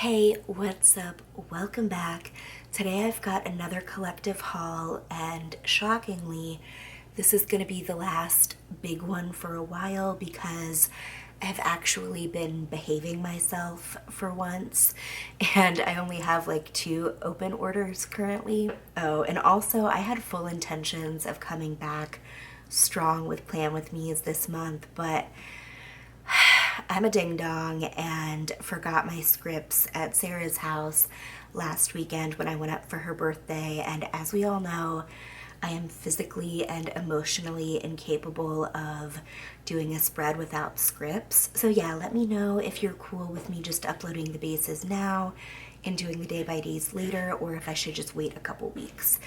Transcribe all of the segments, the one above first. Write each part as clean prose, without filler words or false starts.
Hey, what's up? Welcome back. Today I've got another collective haul, and shockingly, this is going to be the last big one for a while because I've actually been behaving myself for once, and I only have like 2 open orders currently. Oh, and also I had full intentions of coming back strong with Plan With Me's this month, but I'm a ding dong and forgot my scripts at Sarah's house last weekend when I went up for her birthday. And as we all know, I am physically and emotionally incapable of doing a spread without scripts. So, yeah, let me know if you're cool with me just uploading the bases now and doing the day by days later, or if I should just wait a couple weeks.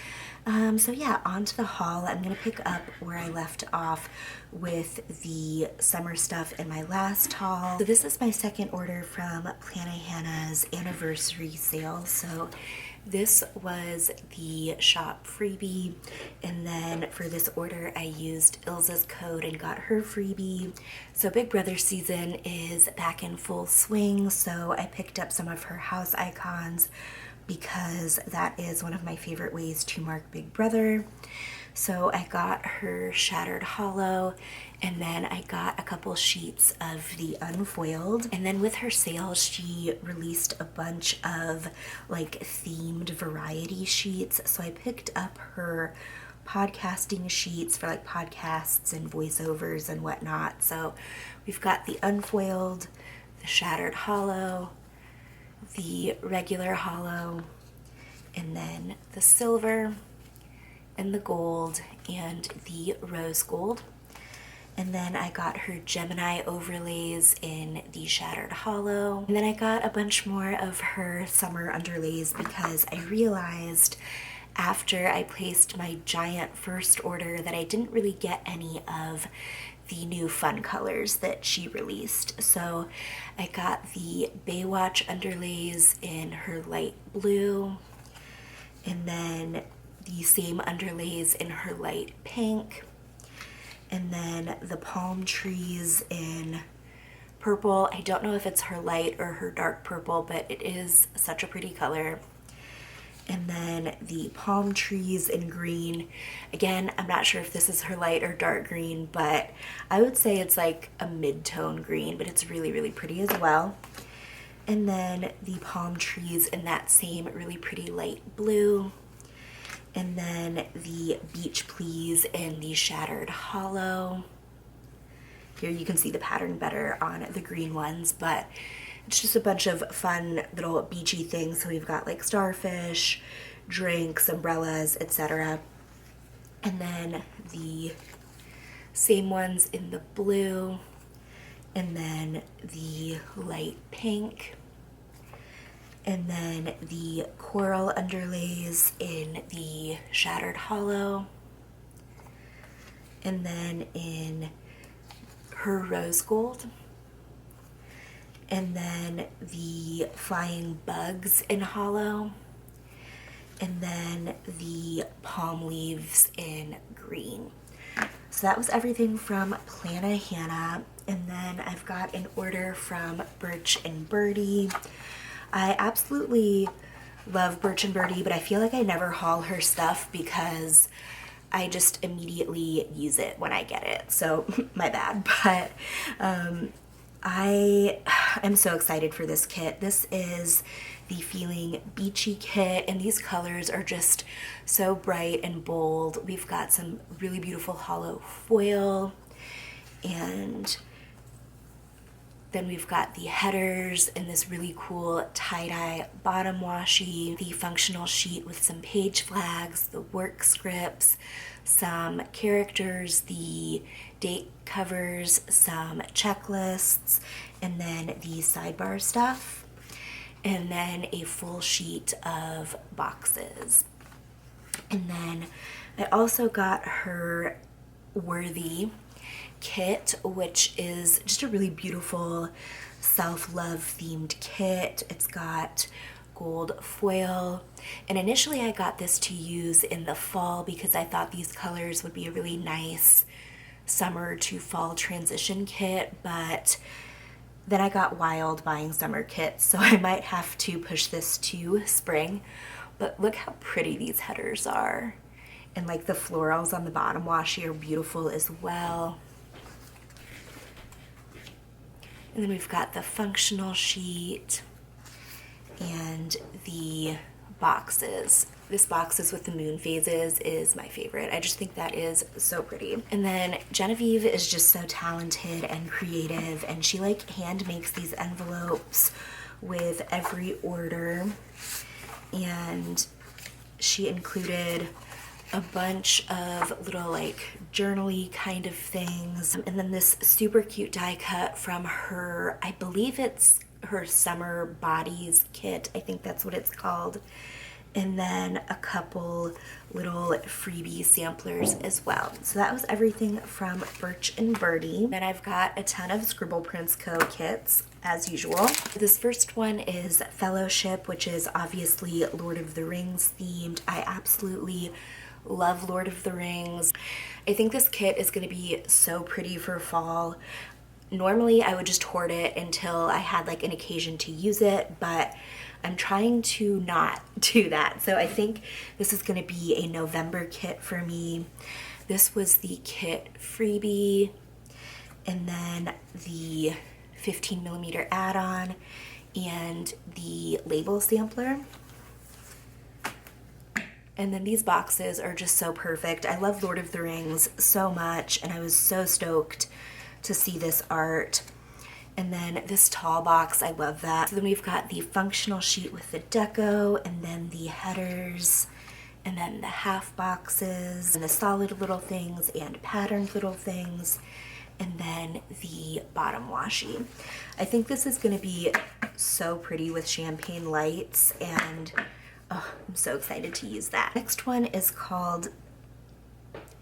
So yeah, on to the haul. I'm gonna pick up where I left off with the summer stuff in my last haul. So this is my second order from Plannahannah's anniversary sale. So this was the shop freebie, and then for this order I used Ilza's code and got her freebie. So Big Brother season is back in full swing, so I picked up some of her house icons because that is one of my favorite ways to mark Big Brother. So I got her Shattered Hollow, and then I got a couple sheets of the Unfoiled. And then with her sale, she released a bunch of like themed variety sheets. So I picked up her podcasting sheets for like podcasts and voiceovers and whatnot. So we've got the Unfoiled, the Shattered Hollow, the regular hollow, and then the silver and the gold and the rose gold. And then I got her Gemini overlays in the Shattered Hollow. And then I got a bunch more of her summer underlays because I realized after I placed my giant first order that I didn't really get any of the new fun colors that she released. So I got the Baywatch underlays in her light blue, and then the same underlays in her light pink, and then the palm trees in purple. I don't know if it's her light or her dark purple, but it is such a pretty color. And then the palm trees in green. Again, I'm not sure if this is her light or dark green, but I would say it's like a mid-tone green, but it's really, really pretty as well. And then the palm trees in that same really pretty light blue. And then the Beach Please in the Shattered Hollow. Here you can see the pattern better on the green ones, but it's just a bunch of fun little beachy things. So we've got like starfish, drinks, umbrellas, etc. And then the same ones in the blue, and then the light pink, and then the coral underlays in the Shattered Hollow, and then in her rose gold, and then the flying bugs in hollow, and then the palm leaves in green. So that was everything from Plannahannah. And then I've got an order from Birch and Birdie. I absolutely love Birch and Birdie, but I feel like I never haul her stuff because I just immediately use it when I get it. So my bad. But I am so excited for this kit. This is the Feeling Beachy kit, and these colors are just so bright and bold. We've got some really beautiful hollow foil, and then we've got the headers in this really cool tie-dye bottom washi, the functional sheet with some page flags, the work scripts, some characters, the date covers, some checklists, and then the sidebar stuff, and then a full sheet of boxes. And then I also got her Worthy kit, which is just a really beautiful self-love themed kit. It's got gold foil, and initially I got this to use in the fall because I thought these colors would be a really nice summer to fall transition kit, but Then I got wild buying summer kits, so I might have to push this to spring. But look how pretty these headers are. And like the florals on the bottom washi are beautiful as well. And then we've got the functional sheet and the boxes. This boxes with the moon phases is my favorite. I just think that is so pretty. And then Genevieve is just so talented and creative, and she like hand makes these envelopes with every order. And she included a bunch of little like journaly kind of things. And then this super cute die cut from her, I believe it's her Summer Bodies kit. I think that's what it's called. And then a couple little freebie samplers as well. So that was everything from Birch and Birdie. Then I've got a ton of Scribble Prints Co. kits, as usual. This first one is Fellowship, which is obviously Lord of the Rings themed. I absolutely love Lord of the Rings. I think this kit is going to be so pretty for fall. Normally I would just hoard it until I had like an occasion to use it, but I'm trying to not do that. So I think this is going to be a November kit for me. This was the kit freebie, and then the 15mm add-on and the label sampler. And then these boxes are just so perfect. I love Lord of the Rings so much, and I was so stoked to see this art. And then this tall box, I love that. So then we've got the functional sheet with the deco, and then the headers, and then the half boxes, and the solid little things, and patterned little things, and then the bottom washi. I think this is gonna be so pretty with champagne lights, and oh, I'm so excited to use that. Next one is called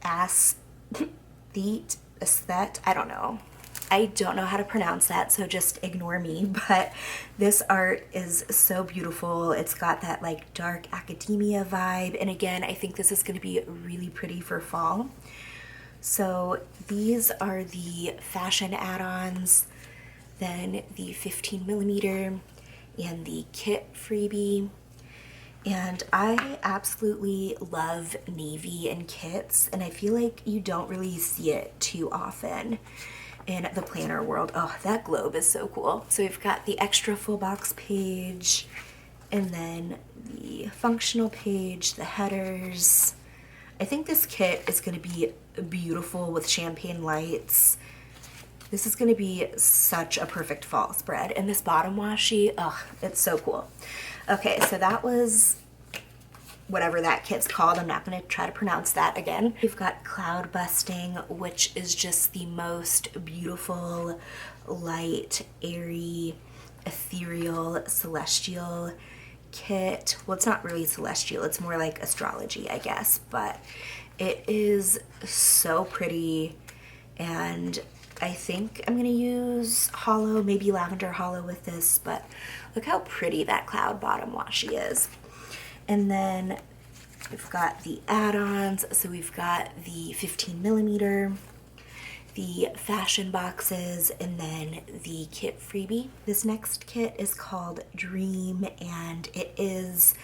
Aesthete, I don't know. I don't know how to pronounce that, so just ignore me, but this art is so beautiful. It's got that like dark academia vibe, and again, I think this is going to be really pretty for fall. So these are the fashion add-ons, then the 15mm and the kit freebie. And I absolutely love navy and kits, and I feel like you don't really see it too often in the planner world. Oh, that globe is so cool. So we've got the extra full box page, and then the functional page, the headers. I think this kit is going to be beautiful with champagne lights. This is going to be such a perfect fall spread. And this bottom washi, oh, it's so cool. Okay, so that was whatever that kit's called. I'm not going to try to pronounce that again. We've got Cloud Busting, which is just the most beautiful, light, airy, ethereal, celestial kit. Well, it's not really celestial, it's more like astrology, I guess, but it is so pretty, and I think I'm gonna use hollow, maybe lavender hollow with this, but look how pretty that cloud bottom washi is. And then we've got the add-ons. So we've got the 15mm, the fashion boxes, and then the kit freebie. This next kit is called Dream, and it is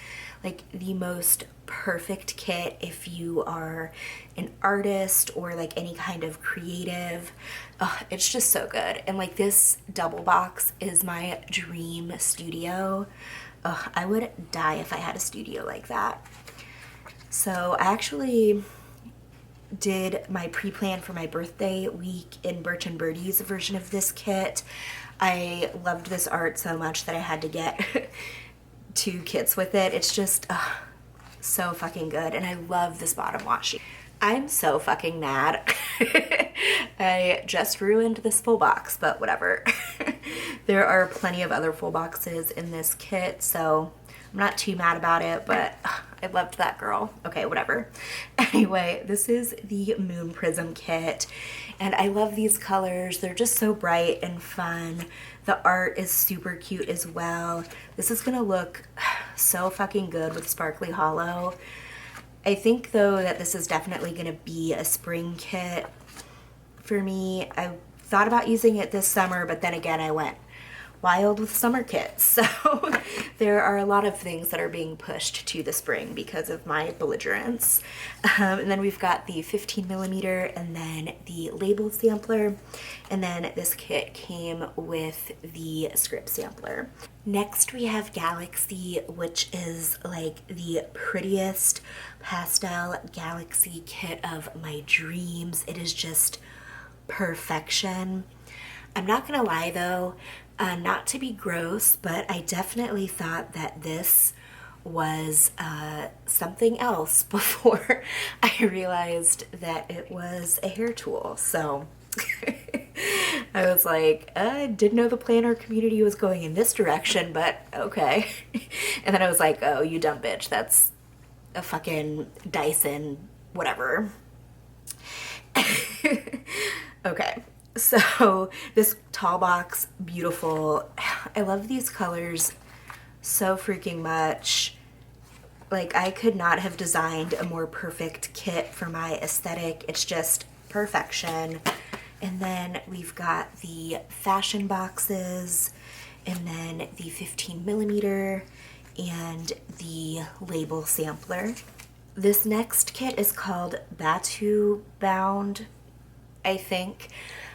like the most perfect kit if you are an artist or like any kind of creative. It's just so good. And like this double box is my dream studio. I would die if I had a studio like that. So I actually did my pre-plan for my birthday week in Birch and Birdie's version of this kit. I loved this art so much that I had to get 2 kits with it. It's just so fucking good, and I love this bottom washi. I'm so fucking mad. I just ruined this full box, but whatever. There are plenty of other full boxes in this kit, so I'm not too mad about it, but I loved that girl. Okay, whatever. Anyway, this is the Moon Prism kit, and I love these colors. They're just so bright and fun. The art is super cute as well. This is gonna look so fucking good with sparkly hollow. I think though that this is definitely gonna be a spring kit for me. I thought about using it this summer, but then again I went wild with summer kits. So there are a lot of things that are being pushed to the spring because of my belligerence. And then we've got the 15 millimeter and then the label sampler. And then this kit came with the script sampler. Next we have Galaxy, which is like the prettiest pastel Galaxy kit of my dreams. It is just perfection. I'm not gonna lie though, not to be gross, but I definitely thought that this was something else before I realized that it was a hair tool. So I was like, I didn't know the planner community was going in this direction, but okay. And then I was like, oh, you dumb bitch, that's a fucking Dyson, whatever. Okay, so this tall box, beautiful. I love these colors so freaking much. Like, I could not have designed a more perfect kit for my aesthetic. It's just perfection. And then we've got the fashion boxes, and then the 15 millimeter and the label sampler. This next kit is called Batu Bound, I think.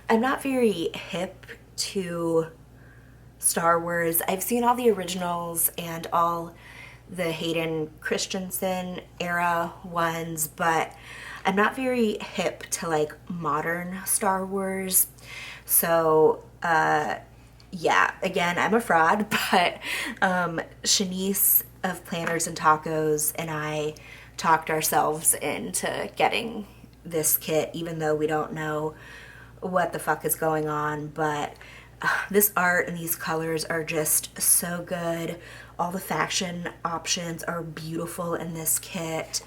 I'm not very hip to Star Wars. I've seen all the originals and all the Hayden Christensen era ones, but I'm not very hip to like modern Star Wars. So yeah, again, I'm a fraud, but Shanice of Planners and Tacos and I talked ourselves into getting this kit, even though we don't know what the fuck is going on. But this art and these colors are just so good. All the fashion options are beautiful in this kit.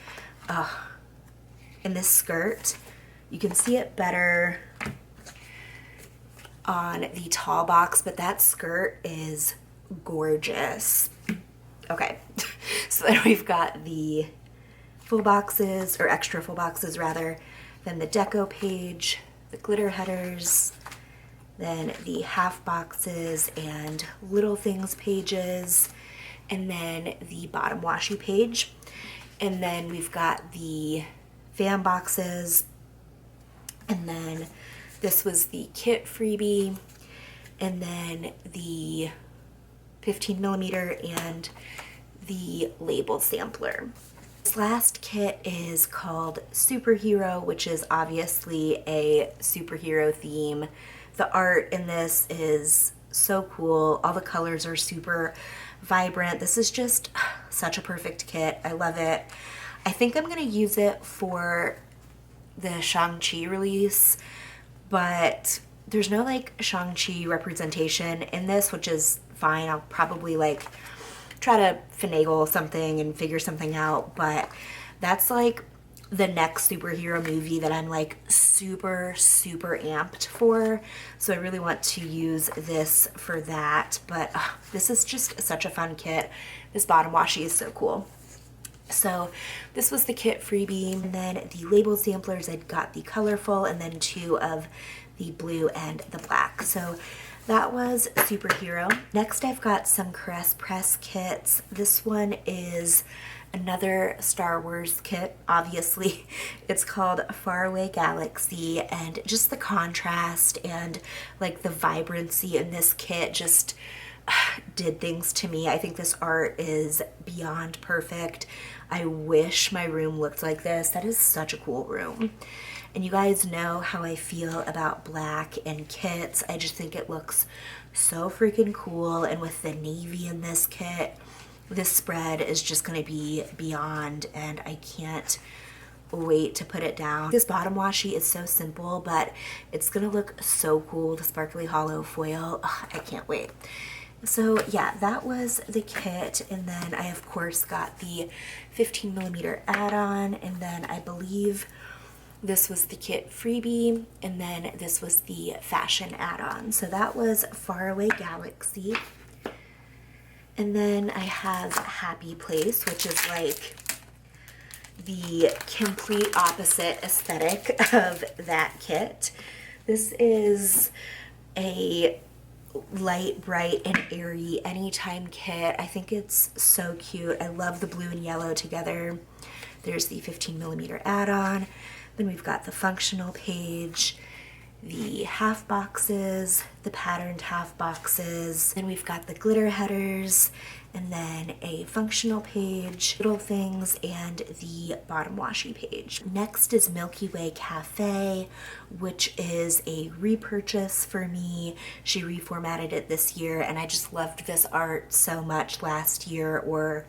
In this skirt, you can see it better on the tall box, but that skirt is gorgeous. Okay, so then we've got the full boxes, or extra full boxes rather, then the deco page, the glitter headers, then the half boxes and little things pages, and then the bottom washi page. And then we've got the fan boxes, and then this was the kit freebie, and then the 15 millimeter and the label sampler. This last kit is called Superhero, which is obviously a superhero theme. The art in this is so cool. All the colors are super vibrant. This is just such a perfect kit. I love it. I think I'm gonna use it for the Shang-Chi release, but there's no like Shang-Chi representation in this, which is fine. I'll probably like try to finagle something and figure something out, but that's like the next superhero movie that I'm like super amped for. So I really want to use this for that. But this is just such a fun kit. This bottom washi is so cool. So this was the kit freebie, and then the label samplers, I got the colorful and then 2 of the blue and the black. So that was Superhero. Next I've got some Caress Press kits. This one is another Star Wars kit. Obviously it's called Faraway Galaxy, and just the contrast and like the vibrancy in this kit just did things to me. I think this art is beyond perfect. I wish my room looked like this. That is such a cool room. And you guys know how I feel about black and kits. I just think it looks so freaking cool. And with the navy in this kit, this spread is just gonna be beyond, and I can't wait to put it down. This bottom washi is so simple, but it's gonna look so cool. The sparkly hollow foil, I can't wait. So yeah, that was the kit. And then I of course got the 15 millimeter add-on, and then I believe this was the kit freebie, and then this was the fashion add-on. So that was Faraway Galaxy. And then I have Happy Place, which is like the complete opposite aesthetic of that kit. This is a light, bright, and airy anytime kit. I think it's so cute. I love the blue and yellow together. There's the 15mm add-on. Then we've got the functional page, the half boxes, the patterned half boxes. Then we've got the glitter headers, and then a functional page, little things, and the bottom washi page. Next is Milky Way Cafe, which is a repurchase for me. She reformatted it this year, and I just loved this art so much last year, or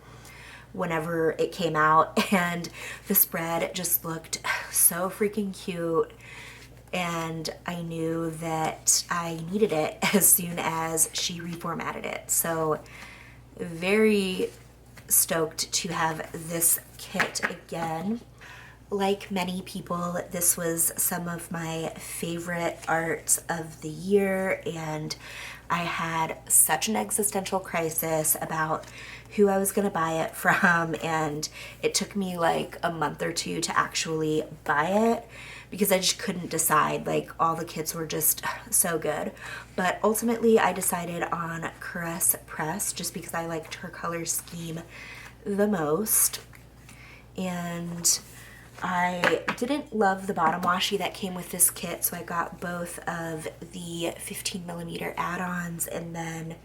whenever it came out, and the spread just looked so freaking cute, and I knew that I needed it as soon as she reformatted it. So very stoked to have this kit again. Like many people, this was some of my favorite art of the year, and I had such an existential crisis about who I was gonna buy it from, and it took me like a month or two to actually buy it because I just couldn't decide. Like, all the kits were just so good. But ultimately I decided on Caress Press just because I liked her color scheme the most. And I didn't love the bottom washi that came with this kit, so I got both of the 15mm add-ons and then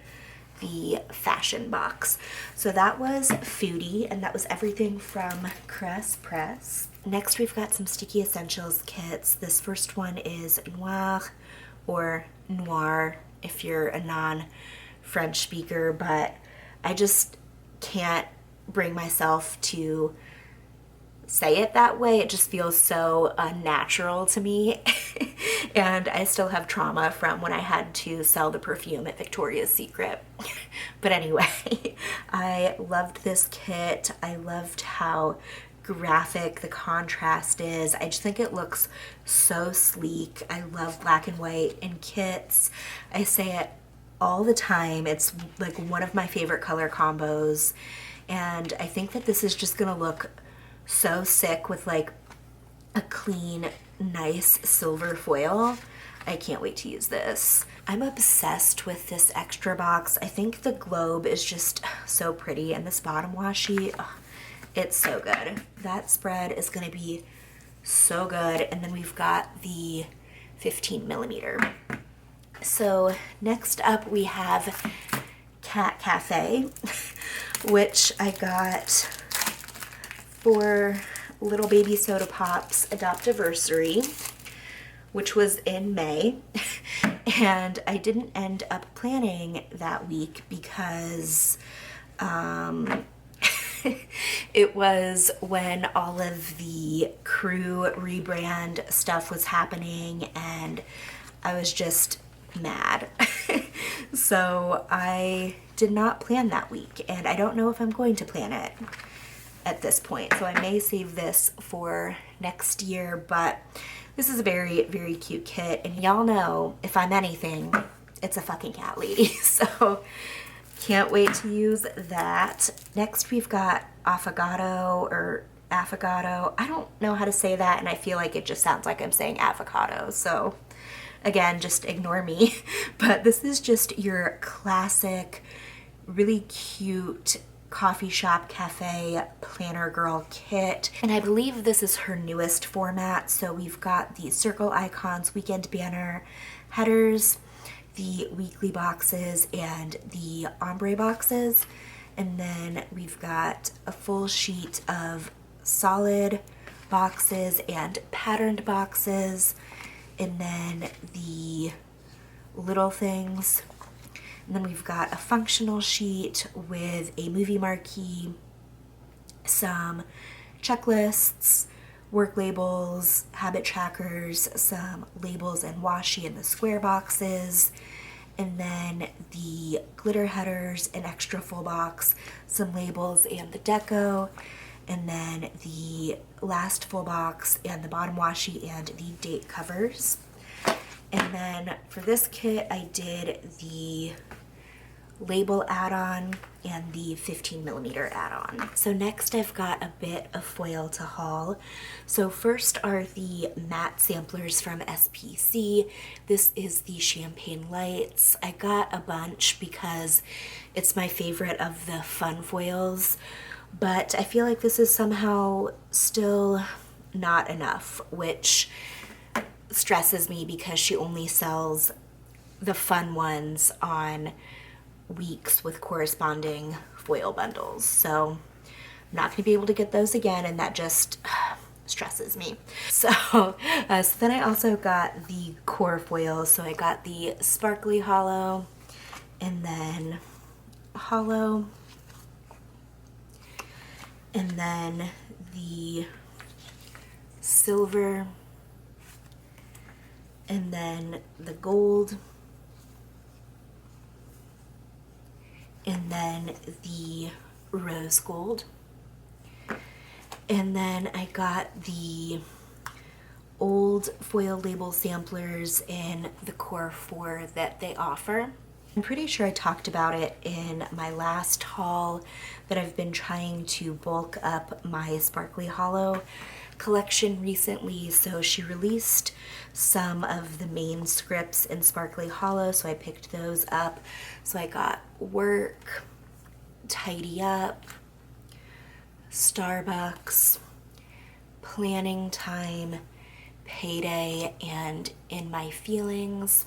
the fashion box. So that was Foodie, and that was everything from Caress Press. Next, we've got some Sticky Essentials kits. This first one is Noir, or Noir if you're a non-French speaker, but I just can't bring myself to say it that way. It just feels so unnatural to me. And I still have trauma from when I had to sell the perfume at Victoria's Secret. But anyway, I loved this kit. I loved how graphic the contrast is. I just think it looks so sleek. I love black and white in kits. I say it all the time. It's like one of my favorite color combos. And I think that this is just gonna look so sick with like a clean, nice silver foil. I can't wait to use this. I'm obsessed with this extra box. I think the globe is just so pretty, and this bottom washi, oh, it's so good. That spread is gonna be so good. And then we've got the 15mm. So next up we have Cat Cafe, which I got for Little Baby Soda Pop's Adoptiversary, which was in May. And I didn't end up planning that week because it was when all of the crew rebrand stuff was happening, and I was just mad. So I did not plan that week, and I don't know if I'm going to plan it at this point. So I may save this for next year, but this is a very, very cute kit. And y'all know, if I'm anything, it's a fucking cat lady. So can't wait to use that. Next we've got Affogato, or Affogato. I don't know how to say that, and I feel like it just sounds like I'm saying avocado. So again, just ignore me. But this is just your classic, really cute coffee shop cafe planner girl kit, and I believe this is her newest format. So we've got the circle icons, weekend banner, headers, the weekly boxes, and the ombre boxes, and then we've got a full sheet of solid boxes and patterned boxes, and then the little things. And then we've got a functional sheet with a movie marquee, some checklists, work labels, habit trackers, some labels and washi in the square boxes, and then the glitter headers, an extra full box, some labels and the deco, and then the last full box and the bottom washi and the date covers. And then for this kit, I did the label add-on and the 15mm add-on. So next I've got a bit of foil to haul. So first are the matte samplers from SPC. This is the Champagne Lights. I got a bunch because it's my favorite of the fun foils, but I feel like this is somehow still not enough, which stresses me because she only sells the fun ones on weeks with corresponding foil bundles. So I'm not going to be able to get those again, and that just stresses me. So then I also got the core foils. So I got the sparkly hollow, and then hollow, and then the silver, and then the gold, and then the rose gold. And then I got the old foil label samplers in the Core 4 that they offer. I'm pretty sure I talked about it in my last haul that I've been trying to bulk up my Sparkly Hollow collection recently. So she released some of the main scripts in Sparkly Hollow, so I picked those up. So I got Work, Tidy Up, Starbucks, Planning Time, Payday, and In My Feelings.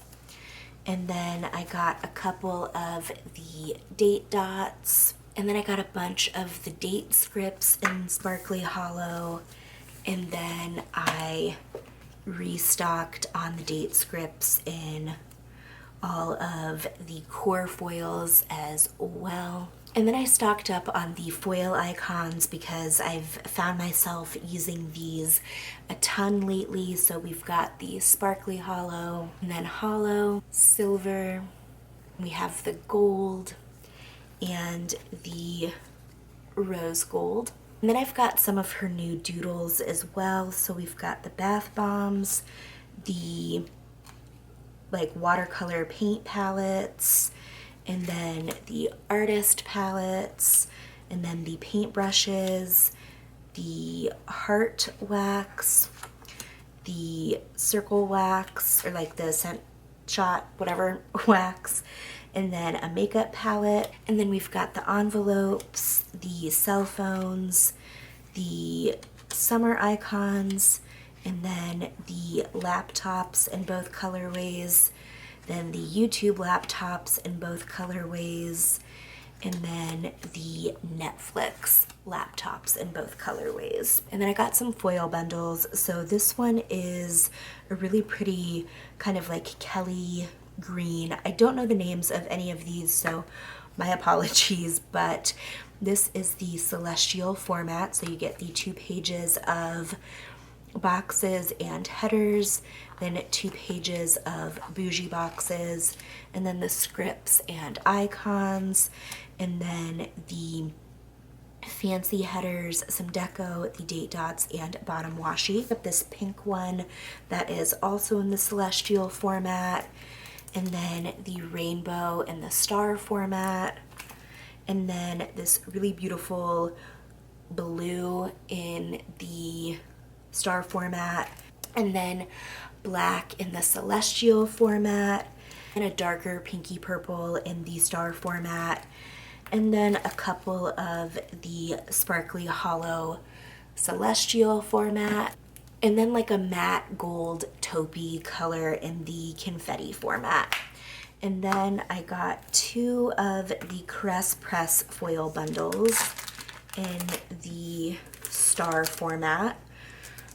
And then I got a couple of the date dots, and then I got a bunch of the date scripts in Sparkly Hollow, and then I restocked on the date scripts in all of the core foils as well. And then I stocked up on the foil icons because I've found myself using these a ton lately. So we've got the sparkly hollow, and then hollow, silver, we have the gold, and the rose gold. And then I've got some of her new doodles as well. So we've got the bath bombs, the like watercolor paint palettes, and then the artist palettes, and then the paint brushes, the heart wax, the circle wax, or like the scent shot, whatever wax, and then a makeup palette. And then we've got the envelopes, the cell phones, the summer icons, and then the laptops in both colorways, then the YouTube laptops in both colorways, and then the Netflix laptops in both colorways. And then I got some foil bundles. So this one is a really pretty kind of like Kelly green. I don't know the names of any of these, so my apologies, but this is the Celestial format. So you get the 2 pages of boxes and headers, then 2 pages of bougie boxes, and then the scripts and icons, and then the fancy headers, some deco, the date dots, and bottom washi. This pink one that is also in the Celestial format, and then the rainbow and the star format, and then this really beautiful blue in the star format, and then black in the Celestial format, and a darker pinky purple in the star format, and then a couple of the sparkly hollow Celestial format, and then like a matte gold taupey color in the confetti format. And then I got 2 of the Caress Press foil bundles in the star format.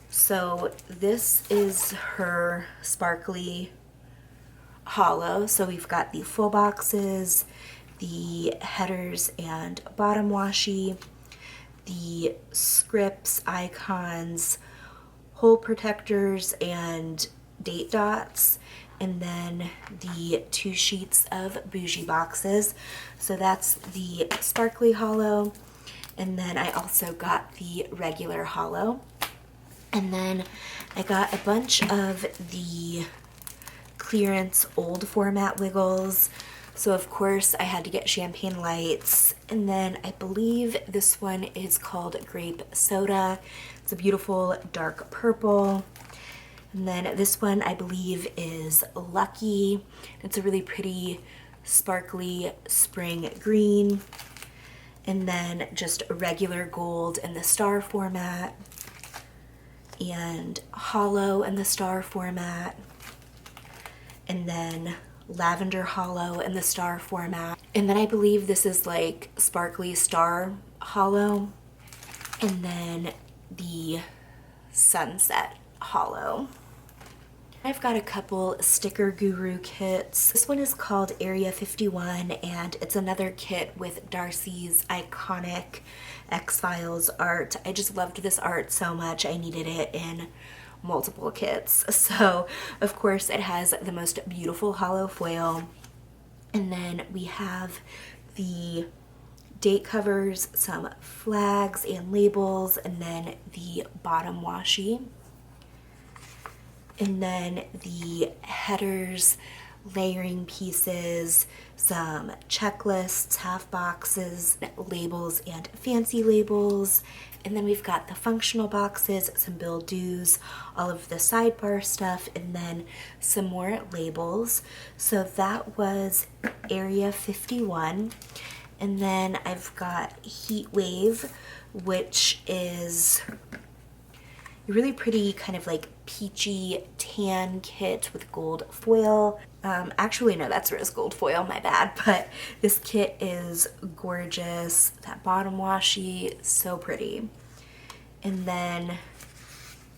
So this is her sparkly hollow. So we've got the full boxes, the headers and bottom washi, the scripts, icons, hole protectors, and date dots, and then the 2 sheets of bougie boxes. So that's the sparkly hollow, and then I also got the regular hollow. And then I got a bunch of the clearance old format wiggles. So of course I had to get champagne lights. And then I believe this one is called Grape Soda. It's a beautiful dark purple. And then this one I believe is Lucky. It's a really pretty sparkly spring green. And then just regular gold in the star format, and hollow in the star format, and then lavender hollow in the star format. And then I believe this is like sparkly star hollow, and then the sunset hollow. I've got a couple Sticker Guru kits. This one is called Area 51, and it's another kit with Darcy's iconic X-Files art. I just loved this art so much, I needed it in multiple kits. So, of course, it has the most beautiful hollow foil. And then we have the date covers, some flags and labels, and then the bottom washi. And then the headers, layering pieces, some checklists, half boxes, labels, and fancy labels. And then we've got the functional boxes, some bill dues, all of the sidebar stuff, and then some more labels. So that was Area 51. And then I've got Heat Wave, which is a really pretty kind of like peachy tan kit with gold foil. Actually, no, that's rose gold foil, my bad. But this kit is gorgeous. That bottom washi, so pretty. And then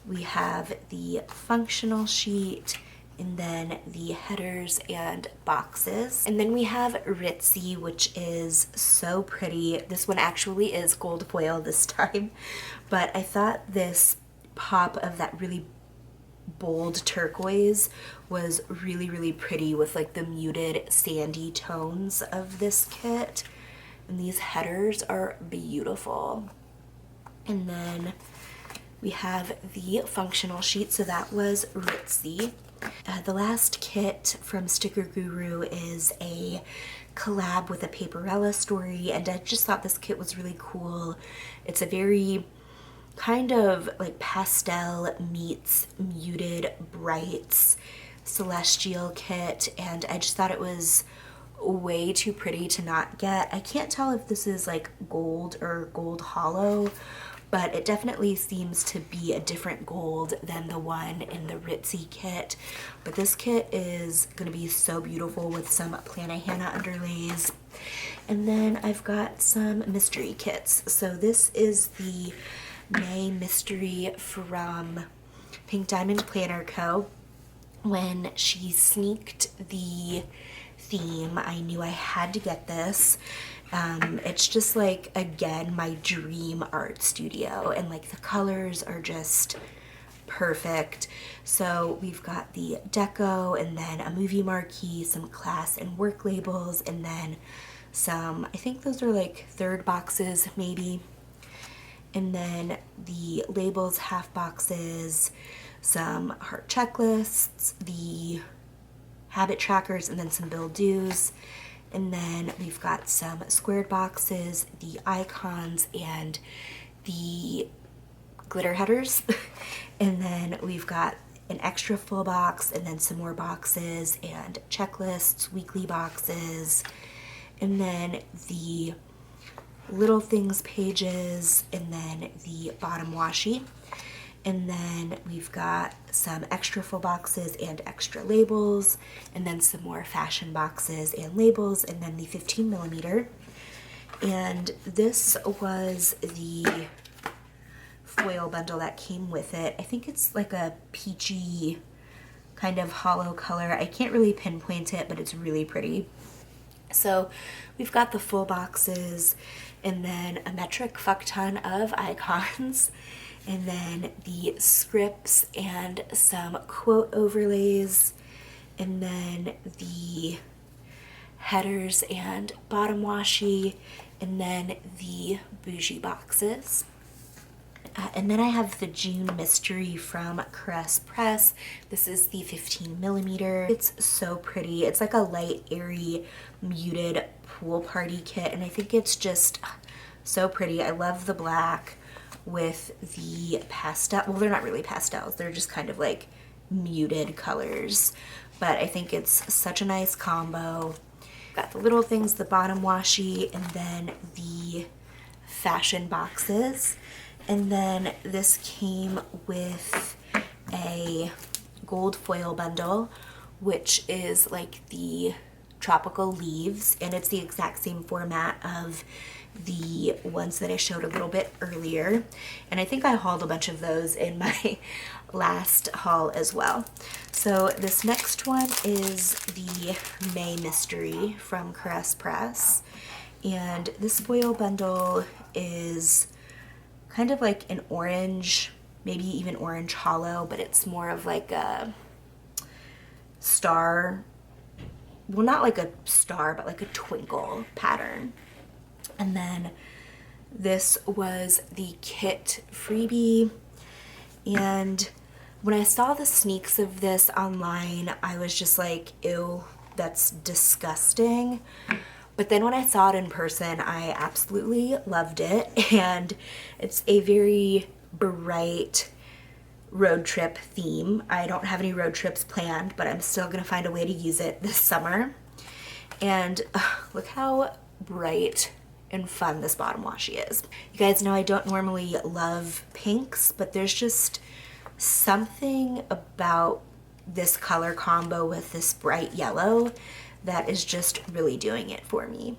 we have the functional sheet, and then the headers and boxes. And then we have Ritzy, which is so pretty. This one actually is gold foil this time, but I thought this pop of that really bold turquoise was really, really pretty with like the muted sandy tones of this kit. And these headers are beautiful. And then we have the functional sheet, so that was Ritzy. The last kit from Sticker Guru is a collab with a Paperella story, and I just thought this kit was really cool. It's a very kind of like pastel meets muted brights celestial kit, and I just thought it was way too pretty to not get. I can't tell if this is like gold or gold hollow, but it definitely seems to be a different gold than the one in the Ritzy kit. But this kit is going to be so beautiful with some Plannahannah underlays. And then I've got some mystery kits. So this is the May mystery from Pink Diamond Planner Co. When she sneaked the theme, I knew I had to get this. It's just like, again, my dream art studio, and like the colors are just perfect. So we've got the deco, and then a movie marquee, some class and work labels, and then some, I think those are like third boxes maybe. And then the labels, half boxes, some heart checklists, the habit trackers, and then some bill dues. And then we've got some squared boxes, the icons, and the glitter headers. And then we've got an extra full box, and then some more boxes and checklists, weekly boxes, and then the little things pages, and then the bottom washi. And then we've got some extra full boxes and extra labels, and then some more fashion boxes and labels, and then the 15 millimeter. And this was the foil bundle that came with it. I think it's like a peachy kind of hollow color. I can't really pinpoint it, but it's really pretty. So we've got the full boxes, and then a metric fuck ton of icons, and then the scripts and some quote overlays, and then the headers and bottom washi, and then the bougie boxes. And then I have the June Mystery from Caress Press. This is the 15 millimeter. It's so pretty. It's like a light, airy, muted pool party kit, and I think it's just so pretty. I love the black with the pastel. Well, they're not really pastels. They're just kind of like muted colors, but I think it's such a nice combo. Got the little things, the bottom washi, and then the fashion boxes. And then this came with a gold foil bundle, which is like the tropical leaves, and it's the exact same format of the ones that I showed a little bit earlier. And I think I hauled a bunch of those in my last haul as well. So this next one is the May Mystery from Caress Press. And this foil bundle is kind of like an orange, maybe even orange hollow, but it's more of like a star, well, not like a star, but like a twinkle pattern. And then this was the kit freebie. And when I saw the sneaks of this online, I was just like, ew, that's disgusting. But then when I saw it in person, I absolutely loved it. And it's a very bright road trip theme. I don't have any road trips planned, but I'm still gonna find a way to use it this summer. And look how bright and fun this bottom washi is. You guys know I don't normally love pinks, but there's just something about this color combo with this bright yellow that is just really doing it for me.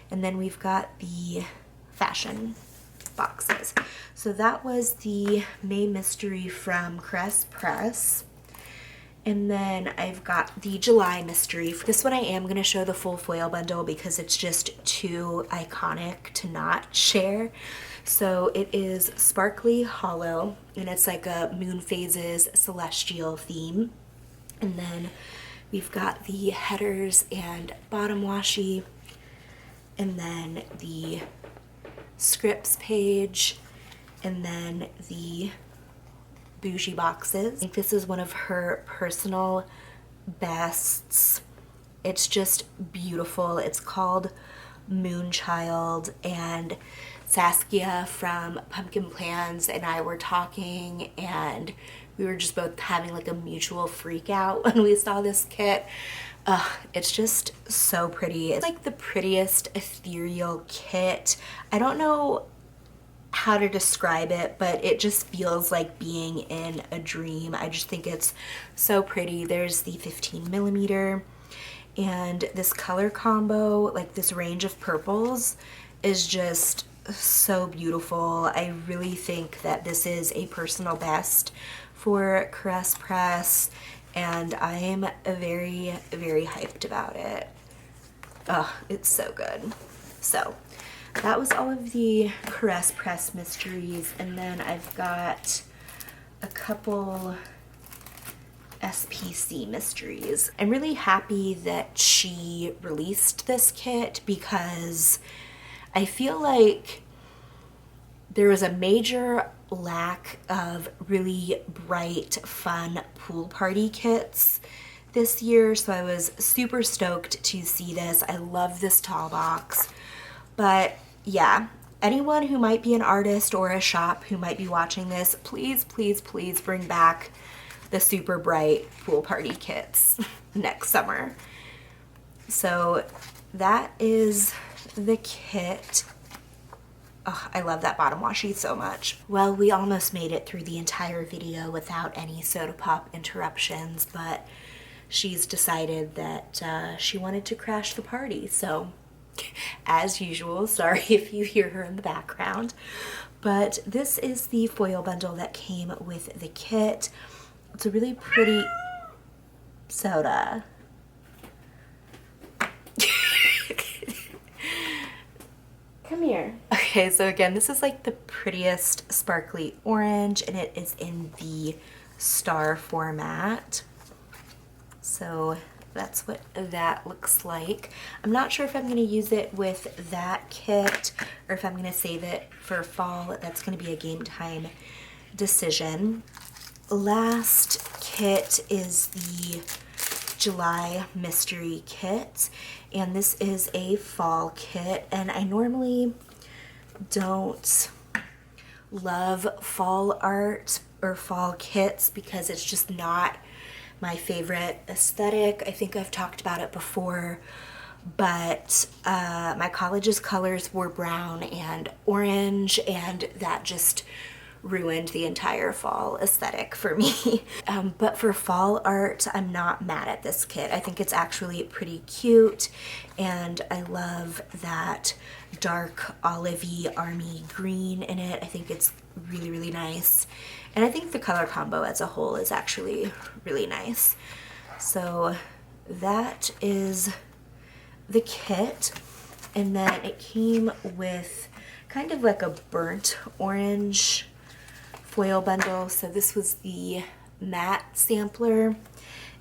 And then we've got the fashion boxes. So that was the May Mystery from Caress Press. And then I've got the July Mystery. For this one I am going to show the full foil bundle because it's just too iconic to not share. So it is Sparkly Hollow, and it's like a Moon Phases celestial theme. And then we've got the headers and bottom washi, and then the scripts page, and then the bougie boxes. I think this is one of her personal bests. It's just beautiful. It's called Moonchild, and Saskia from Pumpkin Plans and I were talking, and we were just both having like a mutual freak out when we saw this kit. It's just so pretty. It's like the prettiest ethereal kit. I don't know how to describe it, but it just feels like being in a dream. I just think it's so pretty. There's the 15 millimeter, and this color combo, like this range of purples, is just so beautiful. I really think that this is a personal best for Caress Press, and I'm very, very hyped about it. Oh, it's so good. So that was all of the Caress Press mysteries, and then I've got a couple SPC mysteries. I'm really happy that she released this kit because I feel like there was a major lack of really bright, fun pool party kits this year, so I was super stoked to see this. I love this tall box. But yeah, anyone who might be an artist or a shop who might be watching this, please, please, please bring back the super bright pool party kits next summer. So that is the kit. Oh, I love that bottom washi so much. Well, we almost made it through the entire video without any Soda Pop interruptions, but she's decided that she wanted to crash the party. So as usual, sorry if you hear her in the background, but this is the foil bundle that came with the kit. It's a really pretty Soda. Come here. Okay, so again, this is like the prettiest sparkly orange, and it is in the star format. So that's what that looks like. I'm not sure if I'm going to use it with that kit or if I'm going to save it for fall. That's going to be a game time decision. Last kit is the July mystery kit, and this is a fall kit, and I normally don't love fall art or fall kits because it's just not my favorite aesthetic. I think I've talked about it before, but my college's colors were brown and orange, and that just ruined the entire fall aesthetic for me. But for fall art, I'm not mad at this kit. I think it's actually pretty cute, and I love that dark olivey army green in it. I think it's really, really nice. And I think the color combo as a whole is actually really nice. So that is the kit. And then it came with kind of like a burnt orange foil bundle. So this was the matte sampler.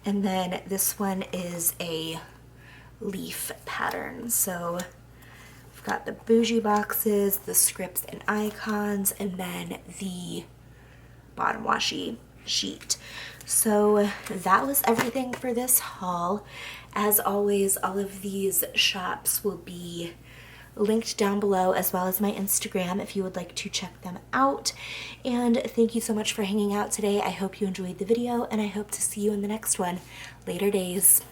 And then this one is a leaf pattern. So we've got the bougie boxes, the scripts and icons, and then the bottom washi sheet. So that was everything for this haul. As always, all of these shops will be linked down below, as well as my Instagram if you would like to check them out. And thank you so much for hanging out today. I hope you enjoyed the video, and I hope to see you in the next one. Later days.